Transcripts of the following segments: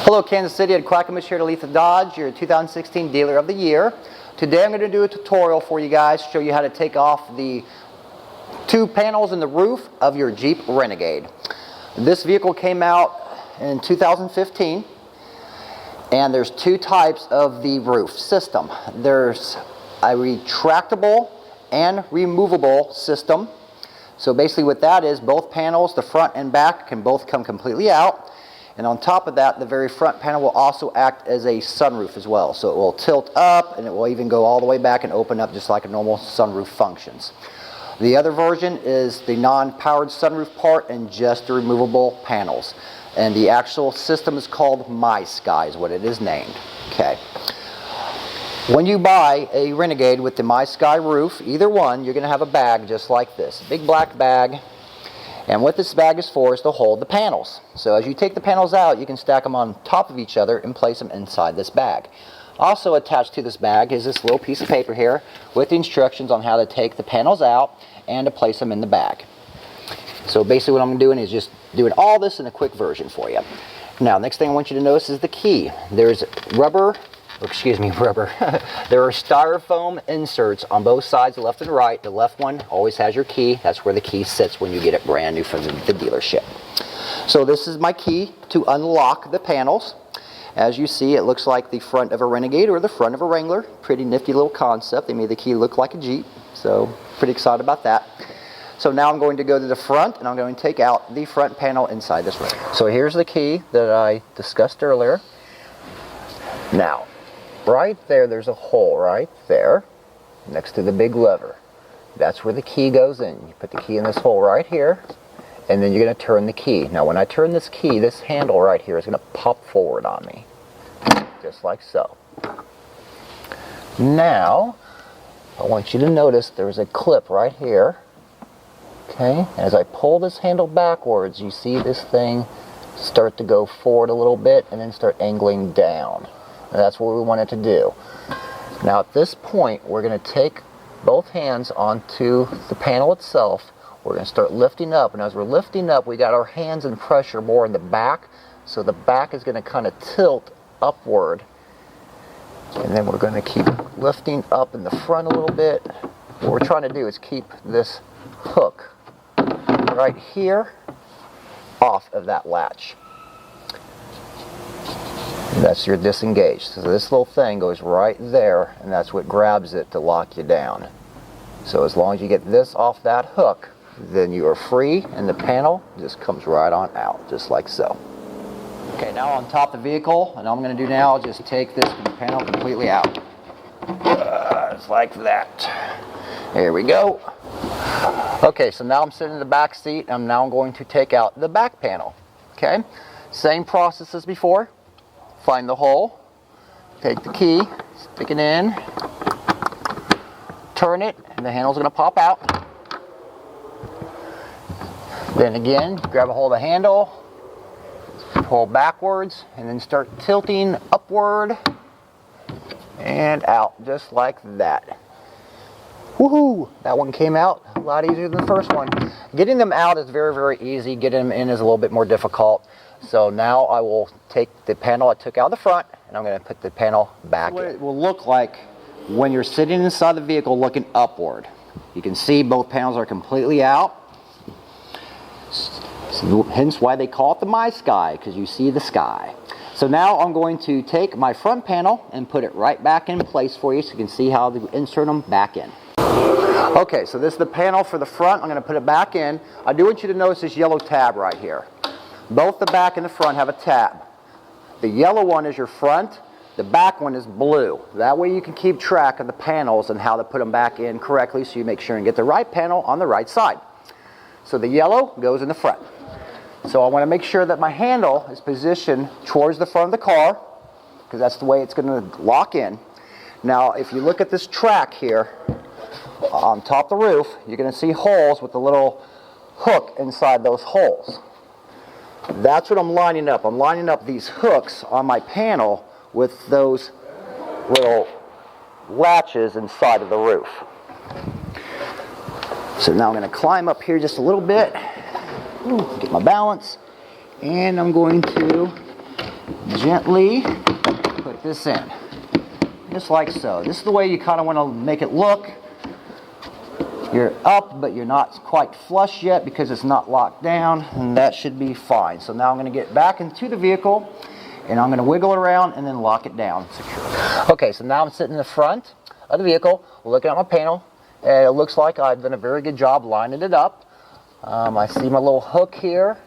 Hello Kansas City, Ed Clackamas here at Olathe Dodge, your 2016 Dealer of the Year. Today I'm going to do a tutorial for you guys, show you how to take off the two panels in the roof of your Jeep Renegade. This vehicle came out in 2015, and there's two types of the roof system. There's a retractable and removable system. So basically what that is, both panels, the front and back, can both come completely out. And on top of that, the very front panel will also act as a sunroof as well. So it will tilt up, and it will even go all the way back and open up just like a normal sunroof functions. The other version is the non-powered sunroof part and just the removable panels. And the actual system is called My Sky, is what it is named. Okay. When you buy a Renegade with the My Sky roof, either one, you're going to have a bag just like this. A big black bag. And what this bag is for is to hold the panels. So as you take the panels out, you can stack them on top of each other and place them inside this bag. Also attached to this bag is this little piece of paper here with the instructions on how to take the panels out and to place them in the bag. So basically what I'm doing is just doing all this in a quick version for you. Now, next thing I want you to notice is the key. There's rubber. There are styrofoam inserts on both sides, the left and right. The left one always has your key. That's where the key sits when you get it brand new from the dealership. So this is my key to unlock the panels. As you see, it looks like the front of a Renegade or the front of a Wrangler. Pretty nifty little concept. They made the key look like a Jeep, so pretty excited about that. So now I'm going to go to the front and I'm going to take out the front panel inside this ring. So here's the key that I discussed earlier. Now, right there, there's a hole right there next to the big lever. That's where the key goes in. You put the key in this hole right here, and then you're going to turn the key. Now when I turn this key, this handle right here is going to pop forward on me, just like so. Now I want you to notice there's a clip right here. Okay, as I pull this handle backwards, you see this thing start to go forward a little bit and then start angling down. And that's what we want it to do. Now at this point, we're going to take both hands onto the panel itself. We're going to start lifting up, and as we're lifting up, we got our hands in pressure more in the back, so the back is going to kind of tilt upward. And then we're going to keep lifting up in the front a little bit. What we're trying to do is keep this hook right here off of that latch. That's your disengage. So this little thing goes right there, and that's what grabs it to lock you down. So as long as you get this off that hook, then you are free, and the panel just comes right on out, just like so. Okay, now on top of the vehicle, and all I'm going to do now is just take this panel completely out. Just like that. Here we go. Okay, so now I'm sitting in the back seat, and I'm now going to take out the back panel. Okay, same process as before. Find the hole, take the key, stick it in, turn it, and the handle's going to pop out. Then again, grab a hold of the handle, pull backwards, and then start tilting upward and out, just like that. Woohoo! That one came out a lot easier than the first one. Getting them out is very, very easy. Getting them in is a little bit more difficult. So now I will take the panel I took out of the front, and I'm going to put the panel back in. What it will look like when you're sitting inside the vehicle looking upward. You can see both panels are completely out. So hence why they call it the My Sky, because you see the sky. So now I'm going to take my front panel and put it right back in place for you so you can see how to insert them back in. Okay, so this is the panel for the front. I'm going to put it back in. I do want you to notice this yellow tab right here. Both the back and the front have a tab. The yellow one is your front. The back one is blue. That way you can keep track of the panels and how to put them back in correctly, so you make sure and get the right panel on the right side. So the yellow goes in the front. So I want to make sure that my handle is positioned towards the front of the car, because that's the way it's going to lock in. Now if you look at this track here on top of the roof, you're going to see holes with the little hook inside those holes. That's what I'm lining up. I'm lining up these hooks on my panel with those little latches inside of the roof. So now I'm going to climb up here just a little bit, get my balance, and I'm going to gently put this in. Just like so. This is the way you kind of want to make it look. You're up, but you're not quite flush yet because it's not locked down, and that should be fine. So now I'm going to get back into the vehicle, and I'm going to wiggle it around and then lock it down securely. Okay, so now I'm sitting in the front of the vehicle, looking at my panel, and it looks like I've done a very good job lining it up. I see my little hook here.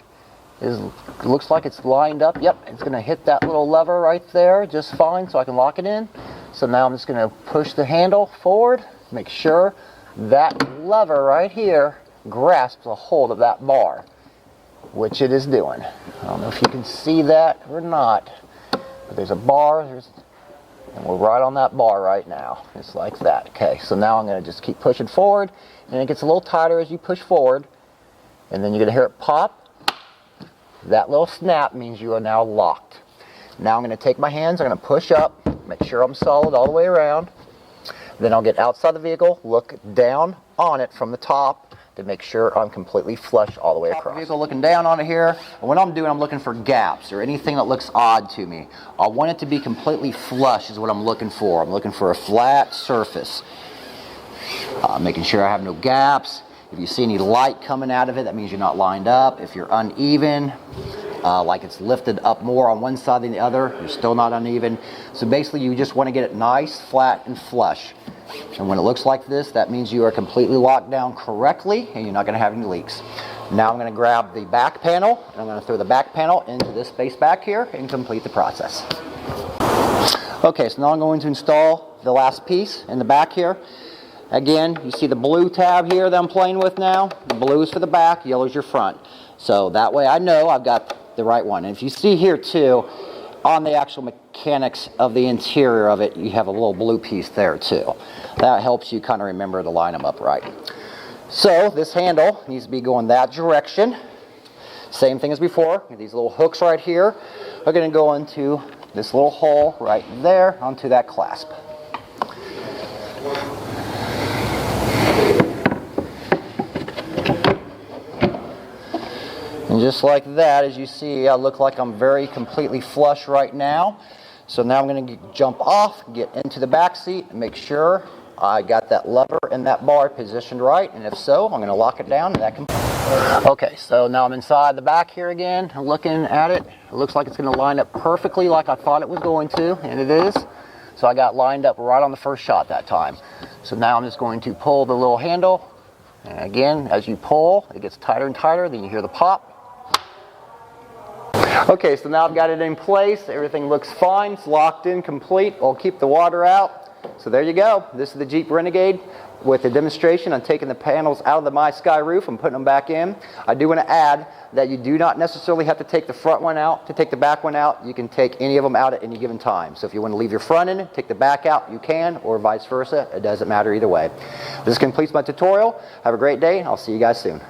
It looks like it's lined up. Yep, it's going to hit that little lever right there just fine, so I can lock it in. So now I'm just going to push the handle forward, make sure that lever right here grasps a hold of that bar, which it is doing. I don't know if you can see that or not, but there's a bar, and we're right on that bar right now, just like that. Okay, so now I'm going to just keep pushing forward, and it gets a little tighter as you push forward, and then you're going to hear it pop. That little snap means you are now locked. Now I'm going to take my hands, I'm going to push up, make sure I'm solid all the way around. Then I'll get outside the vehicle, look down on it from the top to make sure I'm completely flush all the way across. The vehicle, looking down on it here, and what I'm doing, I'm looking for gaps or anything that looks odd to me. I want it to be completely flush is what I'm looking for. I'm looking for a flat surface. Making sure I have no gaps. If you see any light coming out of it, that means you're not lined up. If you're uneven, like it's lifted up more on one side than the other, you're still not uneven. So basically you just want to get it nice, flat, and flush. And when it looks like this, that means you are completely locked down correctly and you're not going to have any leaks. Now I'm going to grab the back panel, and I'm going to throw the back panel into this space back here and complete the process. Okay, so now I'm going to install the last piece in the back here. Again, you see the blue tab here that I'm playing with now? Blue is for the back, yellow is your front. So that way I know I've got the right one. And if you see here too, on the actual mechanics of the interior of it, you have a little blue piece there too. That helps you kind of remember to line them up right. So this handle needs to be going that direction. Same thing as before. These little hooks right here are going to go into this little hole right there onto that clasp. And just like that, as you see, I look like I'm very completely flush right now. So now I'm going to jump off, get into the back seat, and make sure I got that lever and that bar positioned right. And if so, I'm going to lock it down, and that can. Okay, so now I'm inside the back here again, looking at it. It looks like it's going to line up perfectly like I thought it was going to, and it is. So I got lined up right on the first shot that time. So now I'm just going to pull the little handle. And again, as you pull, it gets tighter and tighter. Then you hear the pop. Okay, so now I've got it in place. Everything looks fine. It's locked in, complete. I'll keep the water out. So there you go. This is the Jeep Renegade with a demonstration on taking the panels out of the My Sky roof and putting them back in. I do want to add that you do not necessarily have to take the front one out to take the back one out. You can take any of them out at any given time. So if you want to leave your front in, take the back out, you can, or vice versa. It doesn't matter either way. This completes my tutorial. Have a great day, and I'll see you guys soon.